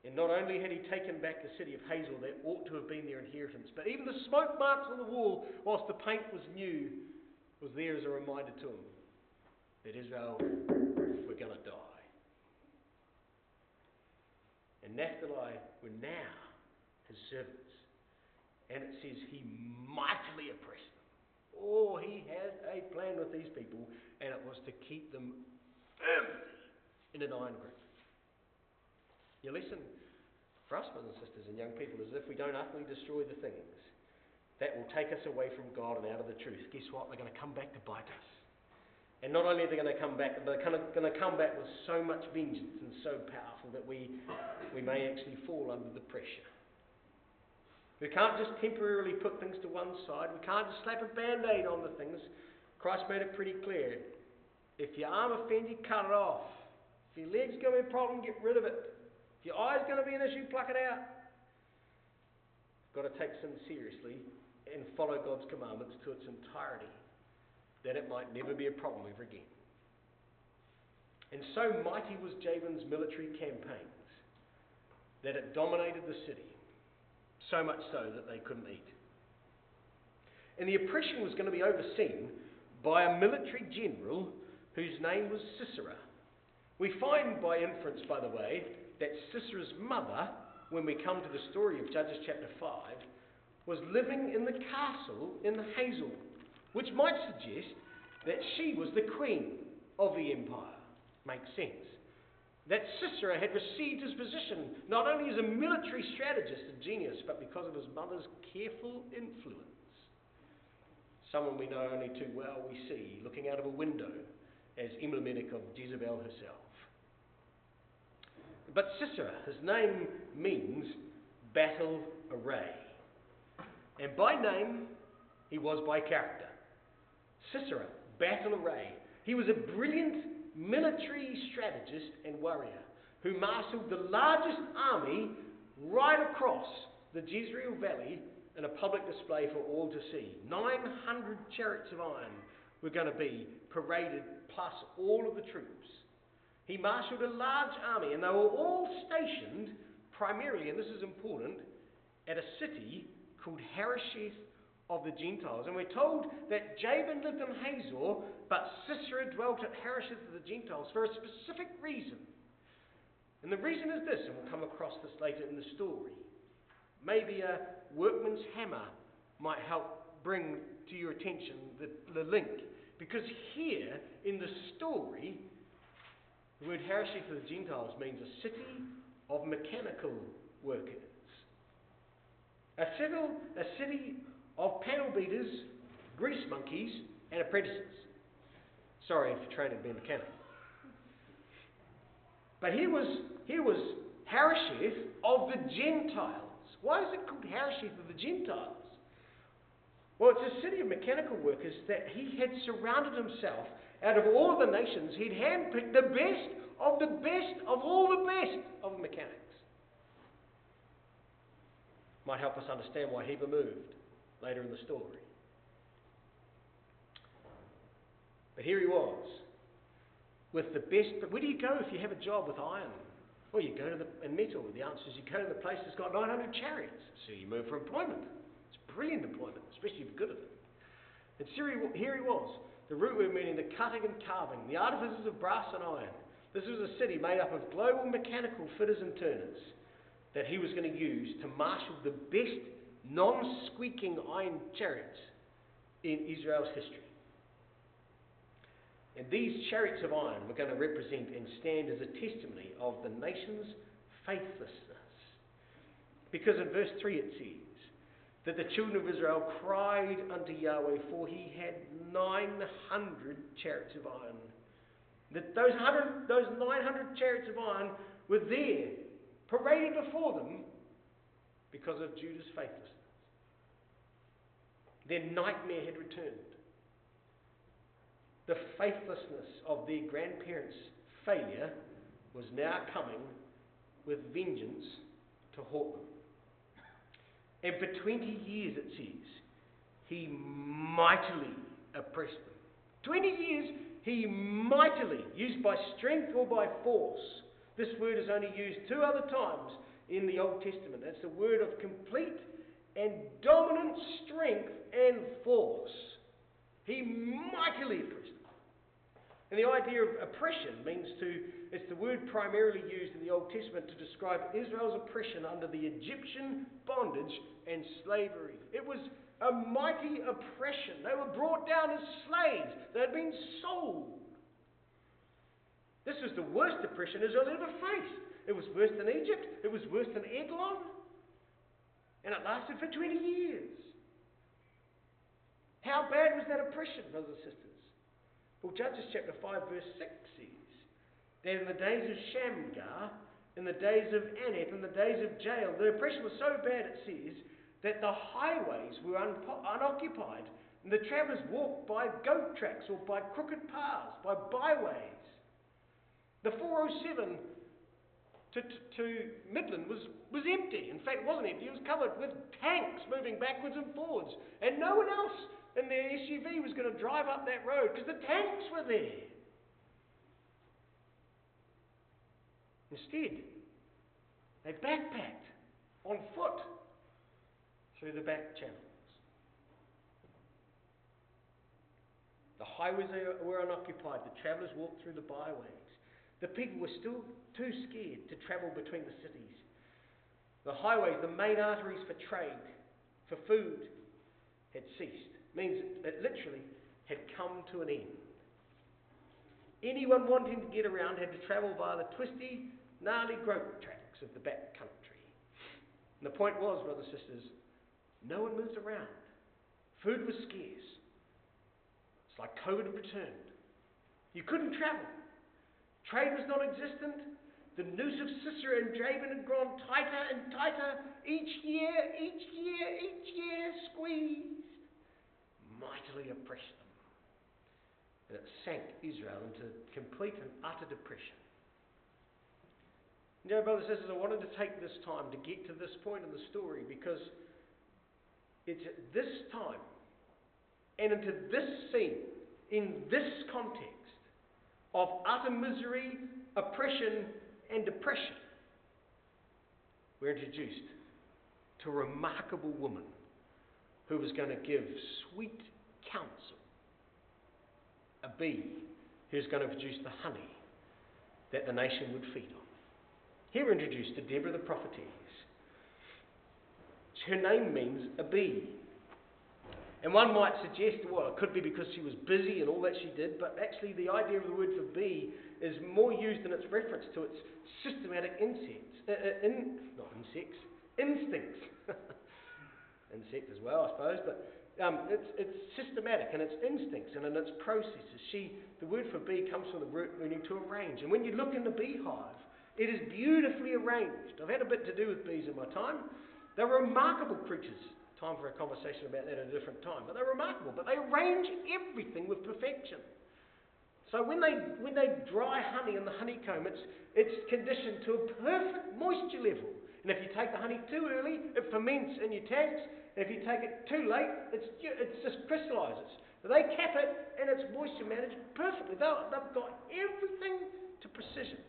And not only had he taken back the city of Hazor that ought to have been their inheritance, but even the smoke marks on the wall, whilst the paint was new, was there as a reminder to him that Israel were going to die. And Naphtali were now his servants. And it says he mightily oppressed them. Oh, he had a plan with these people, and it was to keep them firmly in an iron grip. You listen, for us, brothers and sisters and young people, is if we don't utterly destroy the things that will take us away from God and out of the truth, guess what? They're going to come back to bite us. And not only are they going to come back, but they're going to come back with so much vengeance and so powerful that we may actually fall under the pressure. We can't just temporarily put things to one side. We can't just slap a band-aid on the things. Christ made it pretty clear. If your arm offends you, cut it off. If your leg's going to be a problem, get rid of it. If your eye's going to be an issue, pluck it out. You've got to take sin seriously and follow God's commandments to its entirety, that it might never be a problem ever again. And so mighty was Jabin's military campaigns that it dominated the city. So much so that they couldn't eat. And the oppression was going to be overseen by a military general whose name was Sisera. We find by inference, by the way, that Sisera's mother, when we come to the story of Judges chapter 5, was living in the castle in Hazor, which might suggest that she was the queen of the empire. Makes sense. That Sisera had received his position not only as a military strategist and genius, but because of his mother's careful influence. Someone we know only too well, we see, looking out of a window as emblematic of Jezebel herself. But Sisera, his name means battle array. And by name, he was by character. Sisera, battle array. He was a brilliant military strategist and warrior who marshaled the largest army right across the Jezreel Valley in a public display for all to see. 900 chariots of iron were going to be paraded, plus all of the troops. He marshaled a large army, and they were all stationed primarily, and this is important, at a city called Harosheth of the Gentiles. And we're told that Jabin lived in Hazor, but Sisera dwelt at Harosheth of the Gentiles for a specific reason. And the reason is this, and we'll come across this later in the story. Maybe a workman's hammer might help bring to your attention the link. Because here in the story, the word Harosheth of the Gentiles means a city of mechanical workers. A city of panel beaters, grease monkeys, and apprentices. Sorry if you're trained to be a mechanic. But here was Harosheth of the Gentiles. Why is it called Harosheth of the Gentiles? Well, it's a city of mechanical workers that he had surrounded himself. Out of all of the nations, he'd handpicked the best of all the best of the mechanics. Might help us understand why Heber moved later in the story. But here he was, with the best. But where do you go if you have a job with iron? Well, you go to and metal. The answer is you go to the place that's got 900 chariots. So you move for employment. It's brilliant employment, especially if you're good at it. And here he was, the root word meaning the cutting and carving, the artificers of brass and iron. This was a city made up of global mechanical fitters and turners that he was going to use to marshal the best non-squeaking iron chariots in Israel's history. And these chariots of iron were going to represent and stand as a testimony of the nation's faithlessness. Because in verse 3 it says that the children of Israel cried unto Yahweh, for he had 900 chariots of iron. That those 900 chariots of iron were there, paraded before them, because of Judah's faithlessness. Their nightmare had returned. The faithlessness of their grandparents' failure was now coming with vengeance to haunt them. And for 20 years, it says, he mightily oppressed them. 20 years, he mightily, used by strength or by force. This word is only used 2 other times in the Old Testament. That's the word of complete and dominant strength and force. He mightily oppressed them. And the idea of oppression it's the word primarily used in the Old Testament to describe Israel's oppression under the Egyptian bondage and slavery. It was a mighty oppression. They were brought down as slaves. They had been sold. This was the worst oppression Israel ever faced. It was worse than Egypt. It was worse than Eglon. And it lasted for 20 years. How bad was that oppression, brothers and sisters? Well, Judges chapter 5 verse 6 says that in the days of Shamgar, in the days of Anep, in the days of Jael, the oppression was so bad, it says, that the highways were unoccupied and the travellers walked by goat tracks or by crooked paths, by byways. The 407 to Midland was empty. In fact, it wasn't empty. It was covered with tanks moving backwards and forwards. And no one else in their SUV was going to drive up that road because the tanks were there. Instead, they backpacked on foot through the back channels. The highways were unoccupied. The travellers walked through the byways. The people were still too scared to travel between the cities. The highways, the main arteries for trade, for food, had ceased. Means it literally had come to an end. Anyone wanting to get around had to travel via the twisty, gnarly goat tracks of the back country. And the point was, brothers and sisters, no one moved around. Food was scarce. It's like COVID had returned. You couldn't travel. Trade was non-existent. The noose of Sisera and Jabin had grown tighter and tighter. Each year, squeezed. Mightily oppressed them. And it sank Israel into complete and utter depression. You know, brothers and sisters, I wanted to take this time to get to this point in the story because it's at this time and into this scene, in this context of utter misery, oppression, and depression, we're introduced to a remarkable woman who was going to give sweet counsel, a bee who's going to produce the honey that the nation would feed on. Here we're introduced to Deborah the prophetess. Her name means a bee. And one might suggest, well, it could be because she was busy and all that she did, but actually the idea of the word for bee is more used in its reference to its systematic insects. instincts. Insect as well, I suppose, but it's systematic in its instincts and in its processes. The word for bee comes from the root meaning to arrange. And when you look in the beehive, it is beautifully arranged. I've had a bit to do with bees in my time. They're remarkable creatures. Time for a conversation about that at a different time. But they're remarkable. But they arrange everything with perfection. So when they dry honey in the honeycomb, it's conditioned to a perfect moisture level. And if you take the honey too early, it ferments in your tanks. And if you take it too late, it just crystallises. But they cap it, and it's moisture managed perfectly. They've got everything to precision.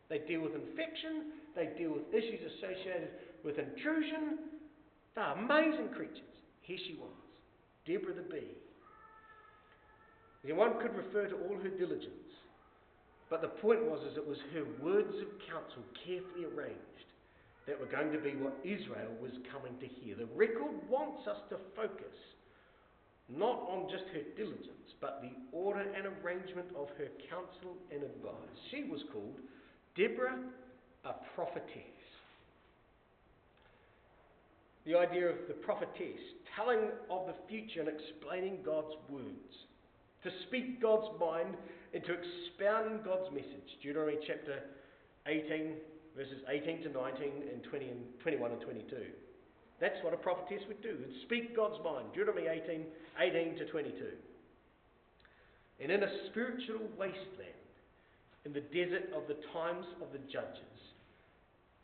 They deal with infection. They deal with issues associated with intrusion. They're amazing creatures. Here she was, Deborah the bee. And one could refer to all her diligence. But the point was it was her words of counsel carefully arranged that were going to be what Israel was coming to hear. The record wants us to focus not on just her diligence, but the order and arrangement of her counsel and advice. She was called Deborah, a prophetess. The idea of the prophetess, telling of the future and explaining God's words, to speak God's mind and to expound God's message. Deuteronomy chapter 18, verses 18 to 19 and 20 and 21 and 22. That's what a prophetess would do. It'd speak God's mind. Deuteronomy 18 to 22. And in a spiritual wasteland, in the desert of the times of the judges,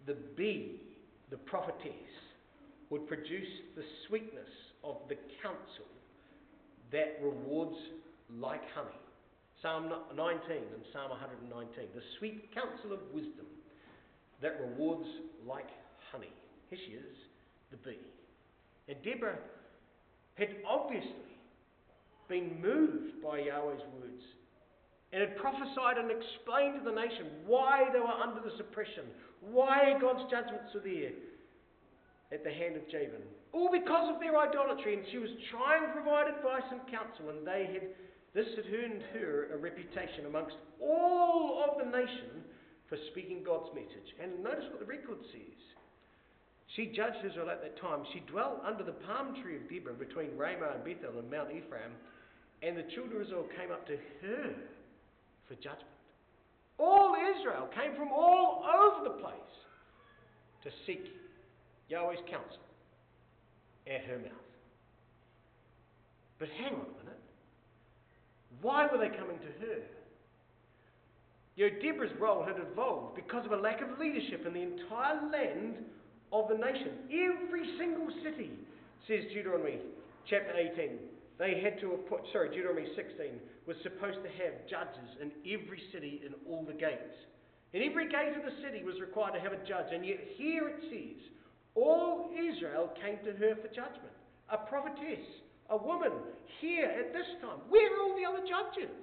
the bee, the prophetess, would produce the sweetness of the counsel that rewards like honey. Psalm 19 and Psalm 119. The sweet counsel of wisdom that rewards like honey. Here she is, the bee. And Deborah had obviously been moved by Yahweh's words and had prophesied and explained to the nation why they were under this oppression, why God's judgments were there at the hand of Jabin. All because of their idolatry, and she was trying to provide advice and counsel, and this had earned her a reputation amongst all of the nation for speaking God's message. And notice what the record says. She judged Israel at that time. She dwelt under the palm tree of Deborah between Ramah and Bethel and Mount Ephraim, and the children of Israel came up to her for judgment. All Israel came from all over the place to seek Yahweh's counsel at her mouth. But hang on a minute. Why were they coming to her? Deborah's role had evolved because of a lack of leadership in the entire land of the nation. Every single city, says Deuteronomy chapter 18, Deuteronomy 16 was supposed to have judges in every city in all the gates. And every gate of the city was required to have a judge. And yet here it says, all Israel came to her for judgment. A prophetess, a woman, here at this time. Where are all the other judges?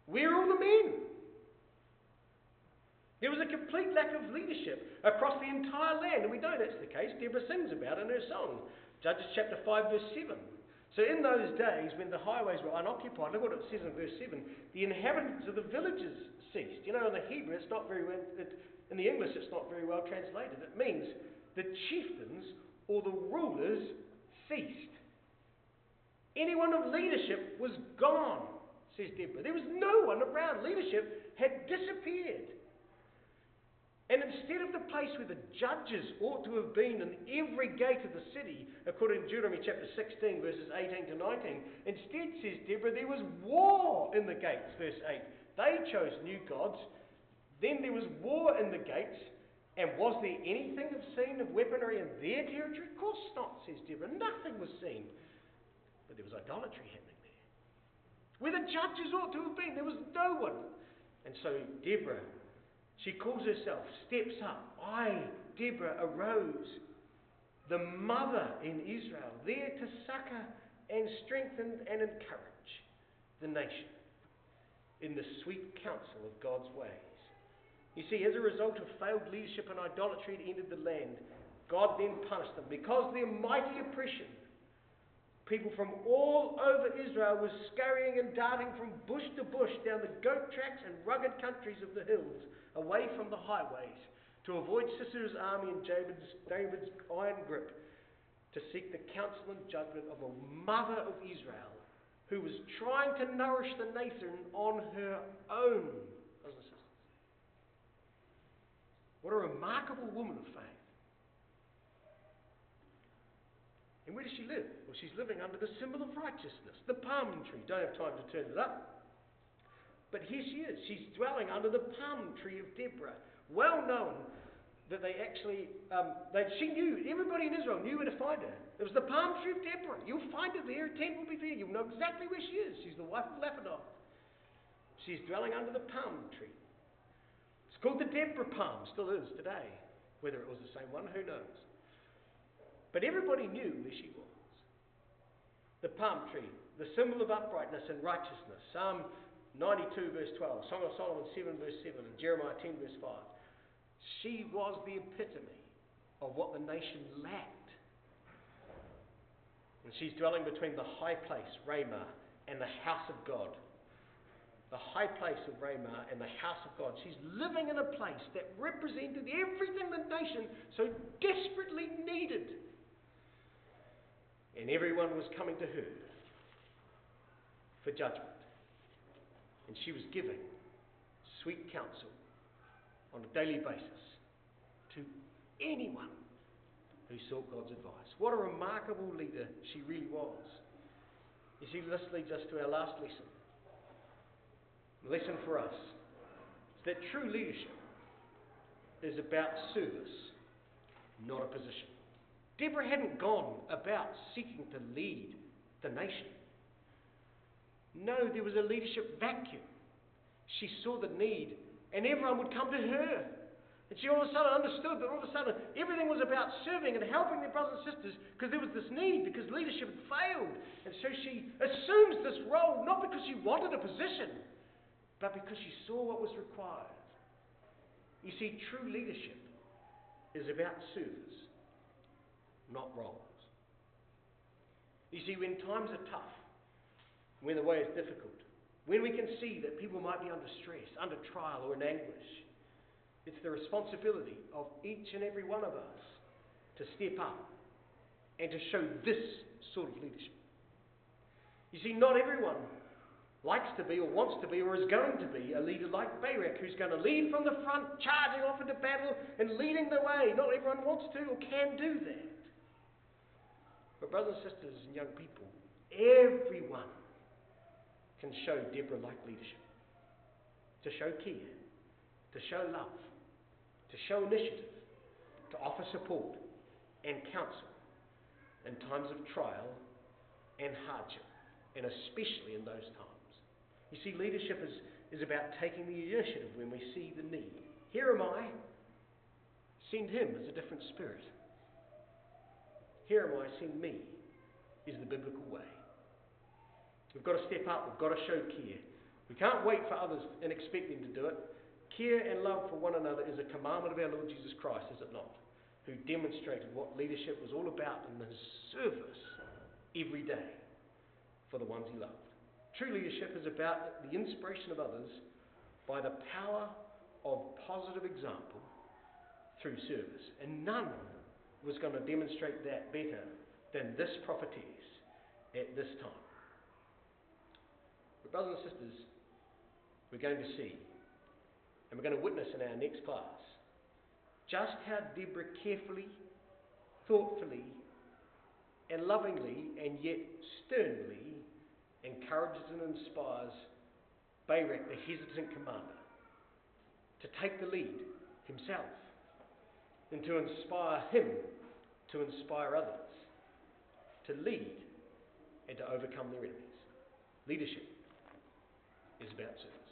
Where are all the men? There was a complete lack of leadership across the entire land, and we know that's the case. Deborah sings about it in her song, Judges chapter 5, verse 7. So in those days, when the highways were unoccupied, look what it says in verse 7, the inhabitants of the villages ceased. In the Hebrew, it's not very well, in the English, it's not very well translated. It means the chieftains or the rulers ceased. Anyone of leadership was gone, says Deborah. There was no one around. Leadership had disappeared. And instead of the place where the judges ought to have been in every gate of the city, according to Deuteronomy chapter 16, verses 18 to 19, instead, says Deborah, there was war in the gates, verse 8. They chose new gods. Then there was war in the gates. And was there anything seen of weaponry in their territory? Of course not, says Deborah. Nothing was seen. But there was idolatry happening there. Where the judges ought to have been, there was no one. And so Deborah, she calls herself, steps up. I, Deborah, arose, the mother in Israel, there to succor and strengthen and encourage the nation in the sweet counsel of God's ways. You see, as a result of failed leadership and idolatry, it ended the land. God then punished them. Because of their mighty oppression, people from all over Israel were scurrying and darting from bush to bush down the goat tracks and rugged countries of the hills, away from the highways, to avoid Sisera's army and David's iron grip, to seek the counsel and judgment of a mother of Israel who was trying to nourish the nation on her own. Brothers and sisters. What a remarkable woman of faith. And where does she live? Well, she's living under the symbol of righteousness, the palm tree. Don't have time to turn it up. But here she is. She's dwelling under the palm tree of Deborah. Well known that they actually, she knew, everybody in Israel knew where to find her. It was the palm tree of Deborah. You'll find her there, her tent will be there. You'll know exactly where she is. She's the wife of Lapidot. She's dwelling under the palm tree. It's called the Deborah palm, still is today. Whether it was the same one, who knows? But everybody knew where she was. The palm tree, the symbol of uprightness and righteousness. Psalm 92 verse 12, Song of Solomon 7 verse 7, and Jeremiah 10 verse 5. She was the epitome of what the nation lacked. And she's dwelling between the high place, Ramah, and the house of God. The high place of Ramah and the house of God. She's living in a place that represented everything the nation so desperately needed. And everyone was coming to her for judgment. And she was giving sweet counsel on a daily basis to anyone who sought God's advice. What a remarkable leader she really was. You see, this leads us to our last lesson. The lesson for us is that true leadership is about service, not a position. Deborah hadn't gone about seeking to lead the nation. No, there was a leadership vacuum. She saw the need, and everyone would come to her. And she all of a sudden understood that all of a sudden everything was about serving and helping their brothers and sisters because there was this need, because leadership had failed. And so she assumes this role not because she wanted a position, but because she saw what was required. You see, true leadership is about service, not roles. You see, when times are tough, when the way is difficult, when we can see that people might be under stress, under trial, or in anguish, it's the responsibility of each and every one of us to step up and to show this sort of leadership. You see, not everyone likes to be or wants to be or is going to be a leader like Barak, who's going to lead from the front, charging off into battle and leading the way. Not everyone wants to or can do that. But brothers and sisters and young people, everyone can show Deborah-like leadership. To show care, to show love, to show initiative, to offer support and counsel in times of trial and hardship, and especially in those times. You see, leadership is about taking the initiative when we see the need. Here am I, send him is a different spirit. Here am I, send me is the biblical way. We've got to step up, we've got to show care. We can't wait for others and expect them to do it. Care and love for one another is a commandment of our Lord Jesus Christ, is it not? Who demonstrated what leadership was all about in his service every day for the ones he loved. True leadership is about the inspiration of others by the power of positive example through service. And none was going to demonstrate that better than this prophetess at this time. But brothers and sisters, we're going to see, and we're going to witness in our next class, just how Deborah carefully, thoughtfully, and lovingly, and yet sternly encourages and inspires Barak, the hesitant commander, to take the lead himself, and to inspire him to inspire others, to lead and to overcome their enemies. Leadership is about service.